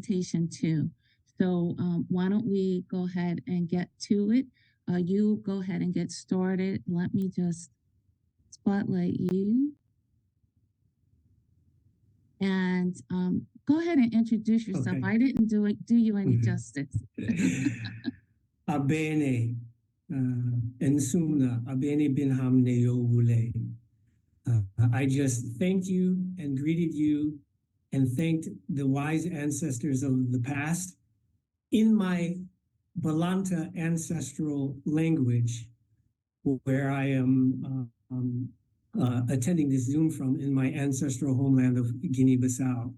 presentation too. So why don't we go ahead and get to it? You go ahead and get started. Let me just spotlight you. And go ahead and introduce yourself. Okay. I didn't do you any justice. Abene, Ensumna, Abene Binham Neo Wule. I just thanked you and greeted you and thanked the wise ancestors of the past in my Balanta ancestral language, where I am attending this Zoom from in my ancestral homeland of Guinea-Bissau.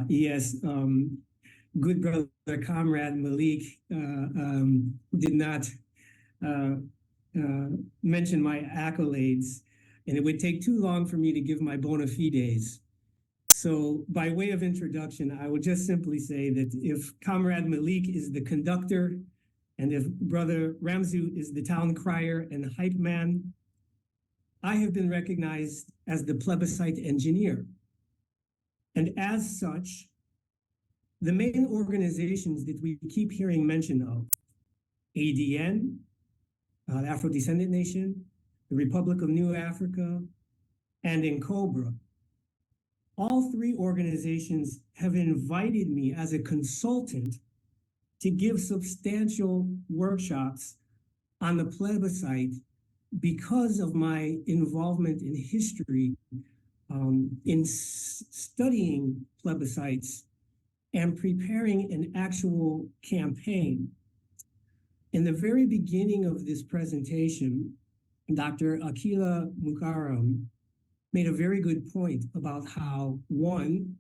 Yes, good brother Comrade Malik did not mention my accolades, and it would take too long for me to give my bona fides. So by way of introduction, I would just simply say that if Comrade Malik is the conductor, and if Brother Ramzu is the town crier and hype man, I have been recognized as the plebiscite engineer. And as such, the main organizations that we keep hearing mention of, ADN, the Afro-Descendant Nation, the Republic of New Africa, and NCOBRA, all three organizations have invited me as a consultant to give substantial workshops on the plebiscite because of my involvement in history, in studying plebiscites and preparing an actual campaign. In the very beginning of this presentation, Dr. Akila Mukaram made a very good point about how, one,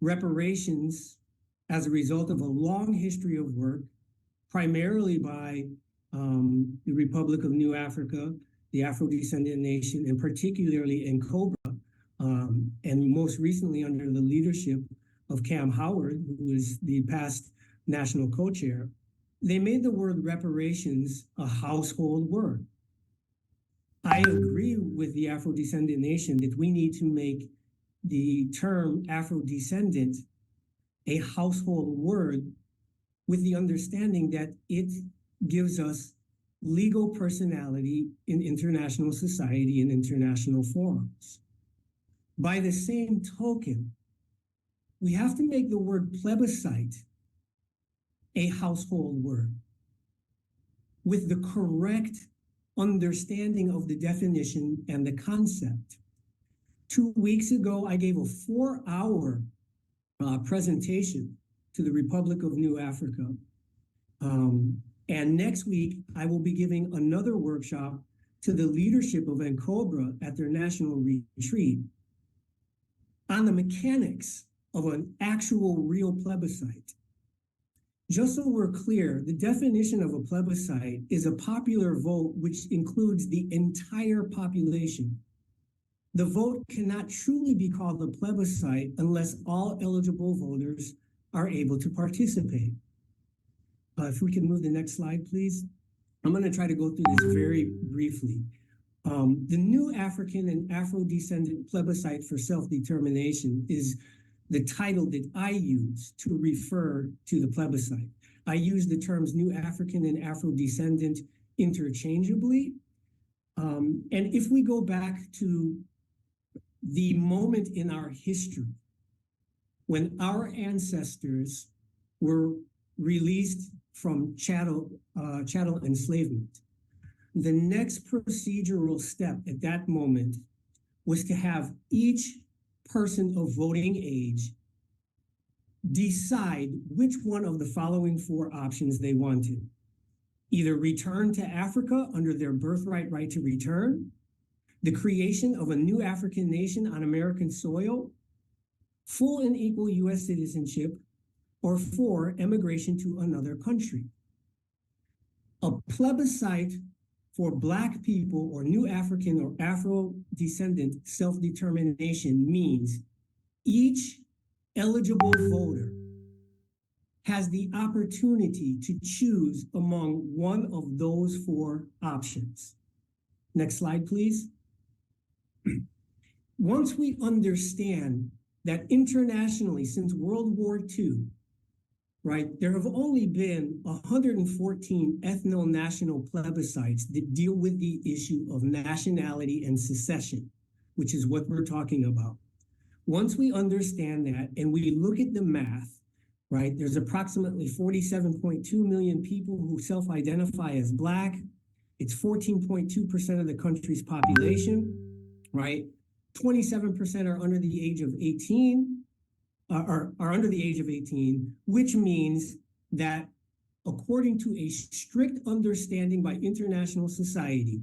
reparations as a result of a long history of work, primarily by the Republic of New Africa, the Afro-Descendant Nation, and particularly NCOBRA, and most recently under the leadership of Cam Howard, who is the past national co-chair, they made the word reparations a household word. I agree with the Afro-Descendant Nation that we need to make the term Afro-Descendant a household word with the understanding that it gives us legal personality in international society and international forums. By the same token, we have to make the word plebiscite a household word with the correct understanding of the definition and the concept. 2 weeks ago, I gave a 4-hour presentation to the Republic of New Africa. And next week, I will be giving another workshop to the leadership of NCOBRA at their national retreat on the mechanics of an actual real plebiscite. Just so we're clear, the definition of a plebiscite is a popular vote which includes the entire population. The vote cannot truly be called a plebiscite unless all eligible voters are able to participate. If we can move the next slide, please. I'm going to try to go through this very briefly. The New African and Afro-Descendant Plebiscite for Self-Determination is the title that I use to refer to the plebiscite. I use the terms New African and Afro-Descendant interchangeably. And if we go back to the moment in our history when our ancestors were released from chattel enslavement, the next procedural step at that moment was to have each person of voting age decide which one of the following 4 options they wanted. Either return to Africa under their birthright right to return, the creation of a new African nation on American soil, full and equal US citizenship, or 4, emigration to another country. A plebiscite for Black people or New African or Afro-Descendant self-determination means each eligible voter has the opportunity to choose among one of those 4 options. Next slide, please. Once we understand that internationally since World War II, right, there have only been 114 ethno-national plebiscites that deal with the issue of nationality and secession, which is what we're talking about. Once we understand that and we look at the math, right, there's approximately 47.2 million people who self-identify as Black. It's 14.2% of the country's population, right? 27% are under the age of 18, are under the age of 18, which means that according to a strict understanding by international society,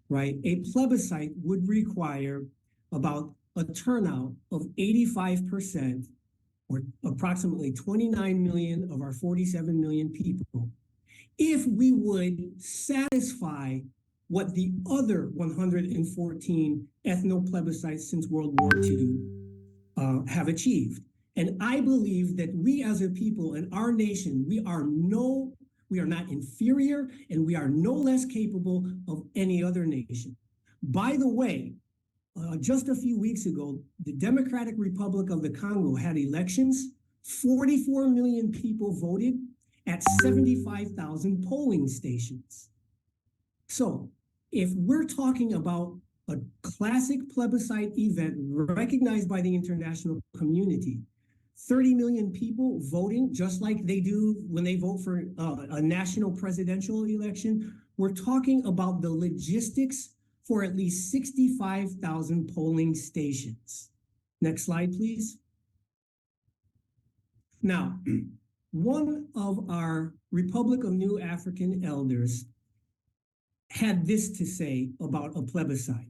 right, a plebiscite would require about a turnout of 85%, or approximately 29 million of our 47 million people, if we would satisfy what the other 114 ethno-plebiscites since World War II have achieved. And I believe that we as a people in our nation, we are not inferior and we are no less capable of any other nation. By the way, just a few weeks ago, the Democratic Republic of the Congo had elections. 44 million people voted at 75,000 polling stations. So if we're talking about a classic plebiscite event recognized by the international community, 30 million people voting just like they do when they vote for a national presidential election, we're talking about the logistics for at least 65,000 polling stations. Next slide, please. Now, one of our Republic of New African elders had this to say about a plebiscite.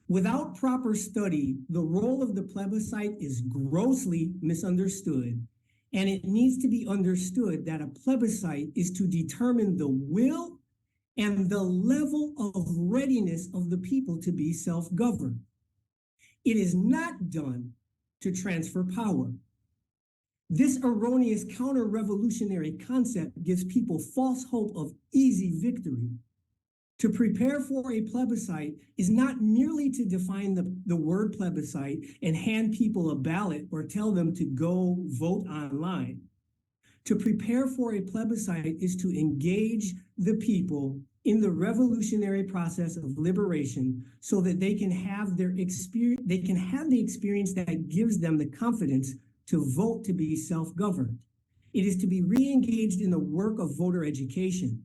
Without proper study, the role of the plebiscite is grossly misunderstood, and it needs to be understood that a plebiscite is to determine the will and the level of readiness of the people to be self-governed. It is not done to transfer power. This erroneous counter-revolutionary concept gives people false hope of easy victory. To prepare for a plebiscite is not merely to define the word plebiscite and hand people a ballot or tell them to go vote online. To prepare for a plebiscite is to engage the people in the revolutionary process of liberation so that they can have the experience that gives them the confidence to vote to be self-governed. It is to be re-engaged in the work of voter education.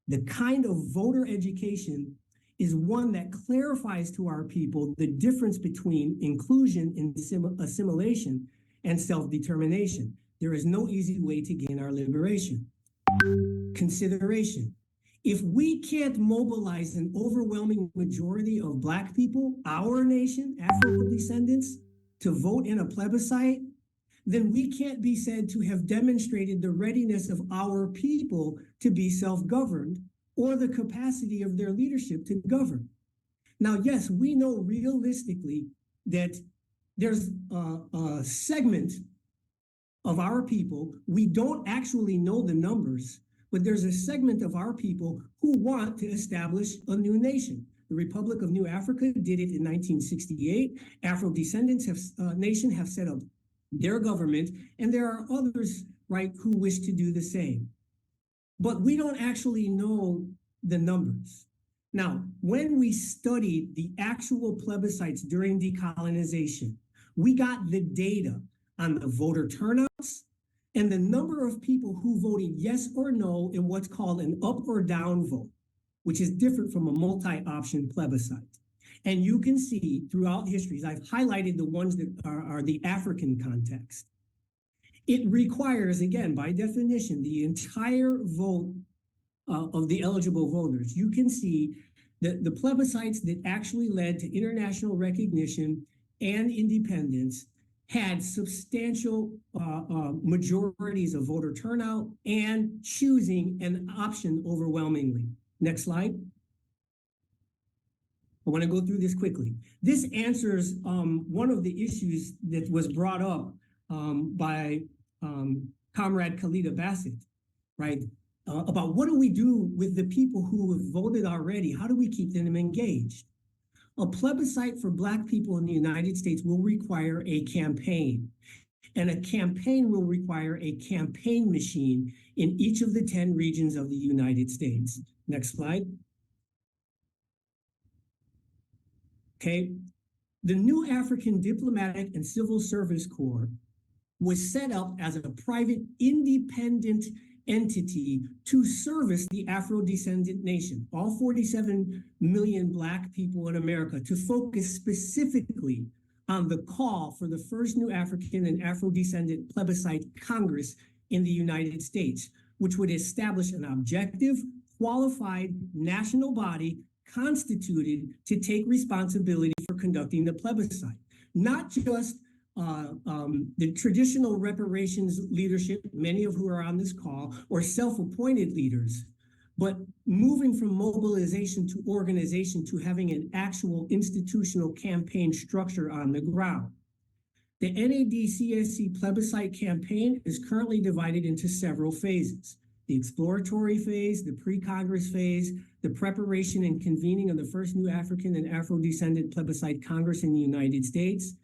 The kind of voter education is one that clarifies to our people the difference between inclusion and assimilation and self-determination. There is no easy way to gain our liberation. Consideration. If we can't mobilize an overwhelming majority of Black people, our nation, Afro-descendants, to vote in a plebiscite, then we can't be said to have demonstrated the readiness of our people to be self-governed or the capacity of their leadership to govern. Now, yes, we know realistically that there's a segment of our people, we don't actually know the numbers, but there's a segment of our people who want to establish a new nation. The Republic of New Africa did it in 1968. Afro-descendants nation have set up their government, and there are others, right, who wish to do the same. But we don't actually know the numbers. Now, when we studied the actual plebiscites during decolonization, we got the data on the voter turnouts and the number of people who voted yes or no in what's called an up or down vote, which is different from a multi-option plebiscite. And you can see throughout histories, I've highlighted the ones that are the African context. It requires, again, by definition, the entire vote of the eligible voters. You can see that the plebiscites that actually led to international recognition and independence had substantial majorities of voter turnout and choosing an option overwhelmingly. Next slide. I want to go through this quickly. This answers one of the issues that was brought up by Comrade Khalida Bassett, right? About what do we do with the people who have voted already? How do we keep them engaged? A plebiscite for Black people in the United States will require a campaign, and a campaign will require a campaign machine in each of the 10 regions of the United States. Next slide. Okay. The new African Diplomatic and Civil Service Corps was set up as a private independent entity to service the Afro-descendant nation, all 47 million Black people in America, to focus specifically on the call for the first new African and Afro-descendant plebiscite Congress in the United States, which would establish an objective, qualified national body constituted to take responsibility for conducting the plebiscite. Not just the traditional reparations leadership, many of who are on this call, or self-appointed leaders, but moving from mobilization to organization to having an actual institutional campaign structure on the ground. The NADCSC plebiscite campaign is currently divided into several phases: the exploratory phase, the pre-Congress phase, the preparation and convening of the first new African and Afro-descendant plebiscite Congress in the United States.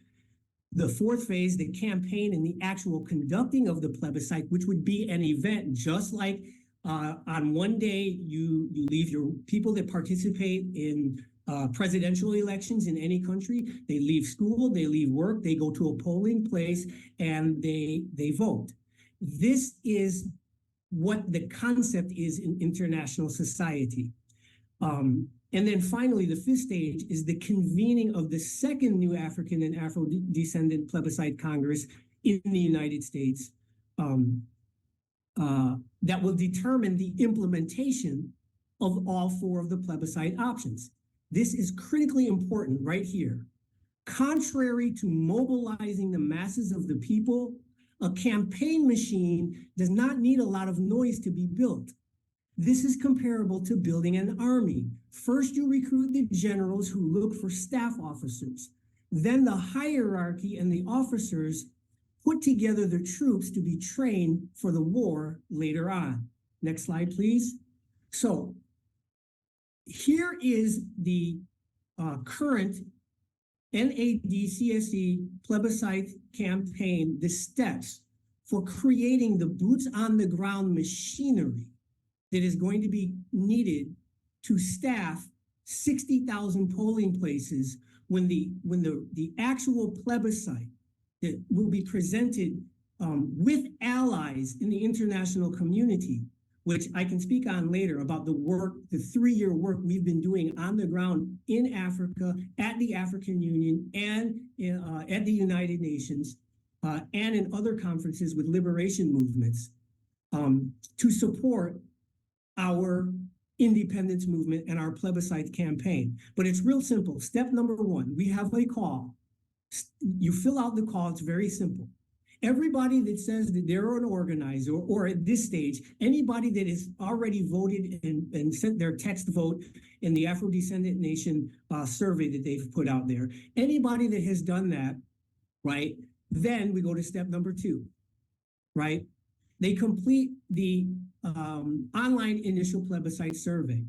The fourth phase, the campaign and the actual conducting of the plebiscite, which would be an event just like on one day you leave your people that participate in presidential elections in any country. They leave school, they leave work, they go to a polling place, and they vote. This is what the concept is in international society. And then finally, the fifth stage is the convening of the second new African and Afro-descendant plebiscite Congress in the United States that will determine the implementation of all four of the plebiscite options. This is critically important right here. Contrary to mobilizing the masses of the people, a campaign machine does not need a lot of noise to be built. This is comparable to building an army. First, you recruit the generals who look for staff officers. Then the hierarchy and the officers put together the troops to be trained for the war later on. Next slide, please. So here is the current NADCSC plebiscite campaign, the steps for creating the boots on the ground machinery that is going to be needed to staff 60,000 polling places when the actual plebiscite that will be presented with allies in the international community, which I can speak on later about the work, the 3-year work we've been doing on the ground in Africa, at the African Union, and at the United Nations, and in other conferences with liberation movements to support our independence movement and our plebiscite campaign. But it's real simple. Step number 1, we have a call. You fill out the call, it's very simple. Everybody that says that they're an organizer, or at this stage, anybody that has already voted and sent their text vote in the Afro-descendant nation survey that they've put out there, anybody that has done that, right, then we go to step number 2, right? They complete the online initial plebiscite survey.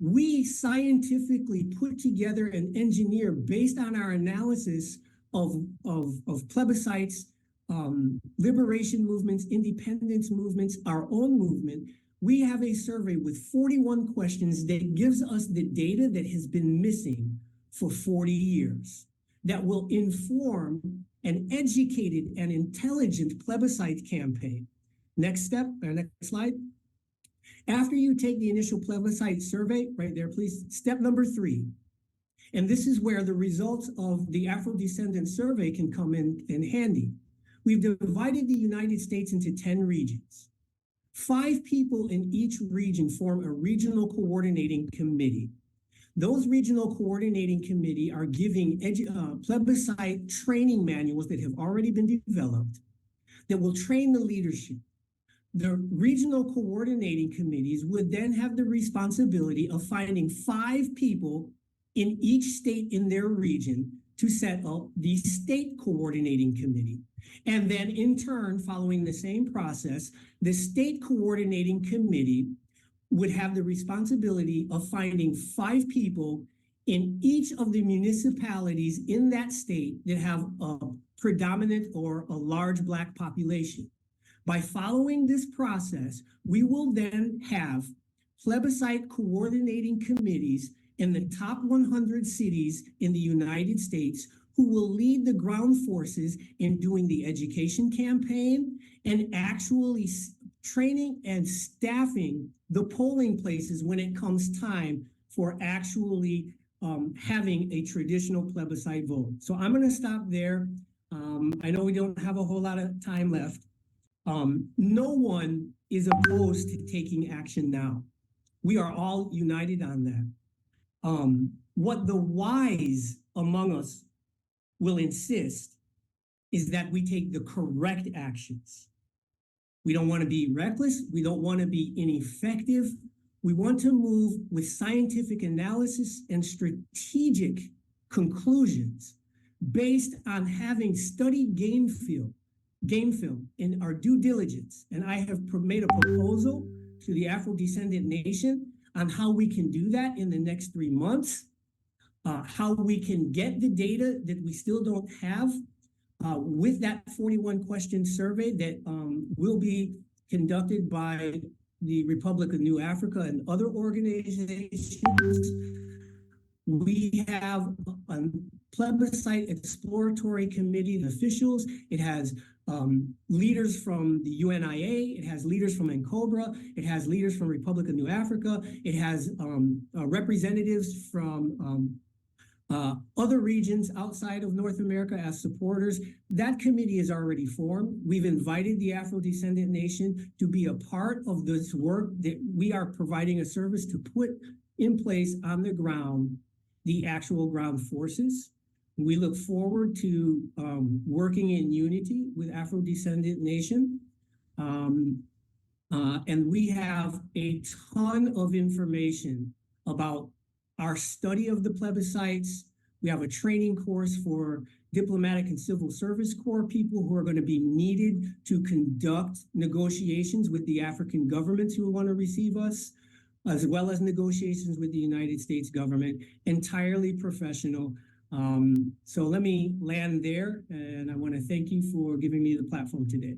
We scientifically put together an engineer based on our analysis of plebiscites, liberation movements, independence movements, our own movement. We have a survey with 41 questions that gives us the data that has been missing for 40 years that will inform an educated and intelligent plebiscite campaign. Next step, or next slide. After you take the initial plebiscite survey, right there, please, step number 3. And this is where the results of the Afro-descendant survey can come in handy. We've divided the United States into 10 regions. 5 people in each region form a regional coordinating committee. Those regional coordinating committee are giving plebiscite training manuals that have already been developed that will train the leadership. The regional coordinating committees would then have the responsibility of finding 5 people in each state in their region to set up the state coordinating committee. And then in turn, following the same process, the state coordinating committee would have the responsibility of finding 5 people in each of the municipalities in that state that have a predominant or a large Black population. By following this process, we will then have plebiscite coordinating committees in the top 100 cities in the United States who will lead the ground forces in doing the education campaign and actually training and staffing the polling places when it comes time for actually having a traditional plebiscite vote. So I'm going to stop there. I know we don't have a whole lot of time left. No one is opposed to taking action now. We are all united on that. What the wise among us will insist is that we take the correct actions. We don't want to be reckless. We don't want to be ineffective. We want to move with scientific analysis and strategic conclusions based on having studied game film in our due diligence. And I have made a proposal to the Afro-descendant nation on how we can do that in the next 3 months, how we can get the data that we still don't have with that 41 question survey that will be conducted by the Republic of New Africa and other organizations. We have a plebiscite exploratory committee of officials. It has leaders from the UNIA. It has leaders from NCOBRA. It has leaders from Republic of New Africa. It has representatives from other regions outside of North America as supporters. That committee is already formed. We've invited the Afro-descendant nation to be a part of this work that we are providing a service to put in place on the ground, the actual ground forces. We look forward to working in unity with Afro-descendant nation. And we have a ton of information about our study of the plebiscites. We have a training course for diplomatic and civil service corps people who are going to be needed to conduct negotiations with the African governments who want to receive us, as well as negotiations with the United States government, entirely professional. So let me land there, and I want to thank you for giving me the platform today.